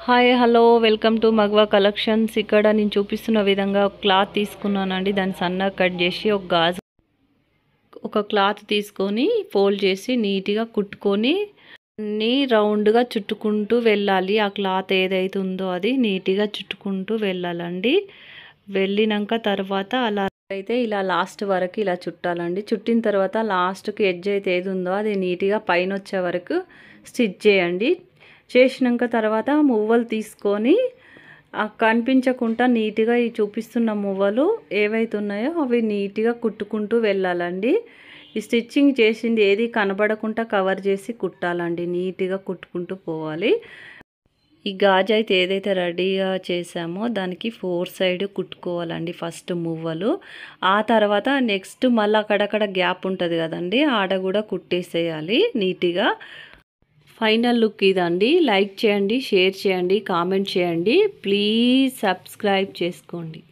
Hi hello welcome to మగవా collections. ఇక్కడ నేను చూపిస్తున్న విధంగా ఒక క్లాత్ తీసుకున్నానండి. దాన్ని సన్నగా కట్ చేసి ఒక క్లాత్ తీసుకొని ఫోల్డ్ చేసి నీట్గా కుట్టుకొని అన్నీ రౌండ్గా చుట్టుకుంటూ వెళ్ళాలి. ఆ క్లాత్ ఏదైతే ఉందో అది నీట్గా చుట్టుకుంటూ వెళ్ళాలండి. వెళ్ళినాక తర్వాత అలా అయితే ఇలా లాస్ట్ వరకు ఇలా చుట్టాలండి. చుట్టిన తర్వాత లాస్ట్కి ఎడ్జ్ అయితే ఏది ఉందో అది నీట్గా పైన వచ్చే వరకు స్టిచ్ చేయండి. చేసినాక తర్వాత మువ్వలు తీసుకొని కనిపించకుండా నీట్గా ఈ చూపిస్తున్న మువ్వలు ఏవైతే ఉన్నాయో అవి నీట్గా కుట్టుకుంటూ వెళ్ళాలండి. ఈ స్టిచ్చింగ్ చేసింది ఏది కనబడకుండా కవర్ చేసి కుట్టాలండి. నీట్గా కుట్టుకుంటూ పోవాలి. ఈ గాజు అయితే ఏదైతే రెడీగా చేసామో దానికి 4 సైడ్ కుట్టుకోవాలండి ఫస్ట్ మువ్వలు. ఆ తర్వాత నెక్స్ట్ మళ్ళీ అక్కడక్కడ గ్యాప్ ఉంటుంది కదండి, ఆడ కూడా కుట్టేసేయాలి నీట్గా. ఫైనల్ లుక్ ఇదండి. లైక్ చేయండి, షేర్ చేయండి, కామెంట్ చేయండి. ప్లీజ్ సబ్స్క్రైబ్ చేసుకోండి.